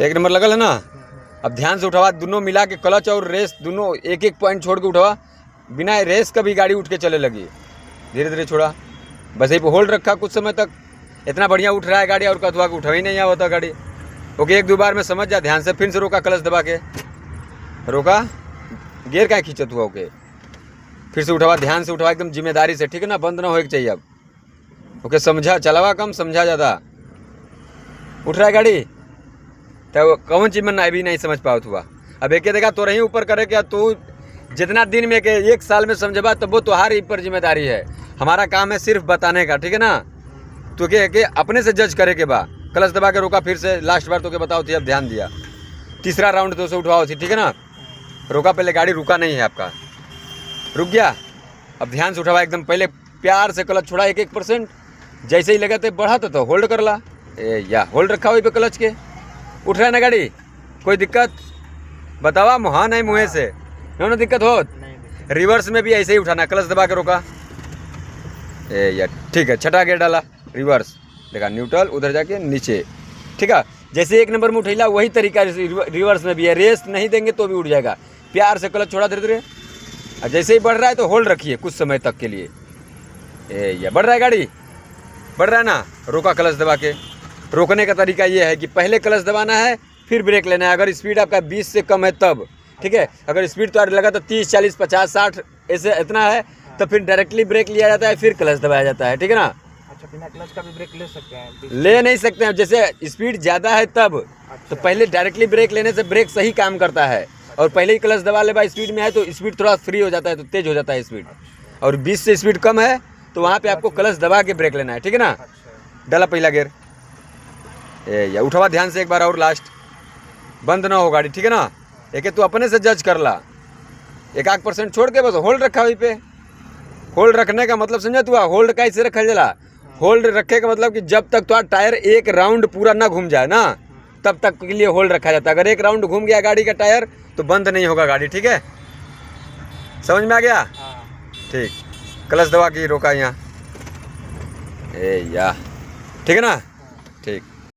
एक नंबर लगल है ना। अब ध्यान से उठावा, दोनों मिला के क्लच और रेस दोनों एक एक पॉइंट छोड़ के उठावा। बिना रेस का भी गाड़ी उठ के चले लगी। धीरे धीरे छोड़ा, बस यही पे होल्ड रखा कुछ समय तक। इतना बढ़िया उठ रहा है गाड़ी और कथवा के उठा ही नहीं होता गाड़ी। ओके, एक दो बार में समझ जा, ध्यान से फिर से रोका, क्लच दबा के रोका, गियर का खींचत हुआ। ओके, फिर से उठावा, ध्यान से उठावा, एकदम जिम्मेदारी से, ठीक है ना, बंद ना होए के चाहिए अब। ओके, समझा, चलावा कम, समझा ज़्यादा। उठ रहा है गाड़ी तो कौन चीज़ में ना अभी नहीं समझ पाओ हुआ। अब एक देखा तो रही ऊपर करे क्या, तू जितना दिन में के एक साल में समझबा तब वो तुम्हारी ऊपर जिम्मेदारी है। हमारा काम है सिर्फ बताने का, ठीक है ना। तो के अपने से जज करे के बा। क्लच दबा के रोका, फिर से लास्ट बार तो के बताओ थी, अब ध्यान दिया। तीसरा राउंड तो से उठवाओ थी, ठीक है ना। रोका, पहले गाड़ी रुका नहीं है आपका, रुक गया। अब ध्यान से उठावा, एकदम पहले प्यार से क्लच छोड़ा 1-1%। जैसे ही लगा तो बढ़ा तो होल्ड कर ला, या होल्ड रखा वही पे क्लच के। उठ रहा है ना गाड़ी, कोई दिक्कत बतावा, मुहा नहीं मुँह से ना दिक्कत हो। रिवर्स में भी ऐसे ही उठाना, क्लच दबा के रोका, या ठीक है। छठा गियर डाला, रिवर्स देखा, न्यूट्रल, उधर जाके नीचे, ठीक है। जैसे एक नंबर में उठेला वही तरीका रिवर्स में भी है। रेस नहीं देंगे तो भी उठ जाएगा। प्यार से क्लच छोड़ा धीरे धीरे, और जैसे ही बढ़ रहा है तो होल्ड रखिए कुछ समय तक के लिए। या बढ़ रहा है गाड़ी, बढ़ रहा है ना, रोका क्लच दबा के। रोकने का तरीका ये है कि पहले क्लच दबाना है, फिर ब्रेक लेना है। अगर स्पीड आपका 20 से कम है तब, ठीक है। अगर स्पीड तो लगा तो 30, 40, 50, 60 ऐसे इतना है तो फिर डायरेक्टली ब्रेक लिया जाता है, फिर क्लच दबाया जाता है, ठीक है ना। अच्छा, बिना क्लच का भी ब्रेक ले सकते हैं? ले नहीं सकते हैं, जैसे स्पीड ज़्यादा है तब। अच्छा। तो पहले डायरेक्टली ब्रेक लेने से ब्रेक सही काम करता है। और पहले ही क्लच दबा ले, स्पीड में है तो स्पीड थोड़ा फ्री हो जाता है, तो तेज हो जाता है स्पीड। और 20 से स्पीड कम है तो वहाँ पे आपको क्लच दबा के ब्रेक लेना है, ठीक है ना। डाला पहला गियर, या उठावा ध्यान से एक बार और, लास्ट बंद ना हो गाड़ी, ठीक है ना। एक तू अपने से जज कर ला, 1% छोड़ के बस होल्ड रखा वहीं पे। होल्ड रखने का मतलब समझा तू, होल्ड कैसे रखा जला। होल्ड रखे का मतलब कि जब तक तो टायर एक राउंड पूरा ना घूम जाए ना, तब तक के लिए होल्ड रखा जाता है। अगर एक राउंड घूम गया गाड़ी का टायर तो बंद नहीं होगा गाड़ी, ठीक है। समझ में आ गया? ठीक, क्लच दबा के रोका यहाँ, या ठीक है ना, ठीक।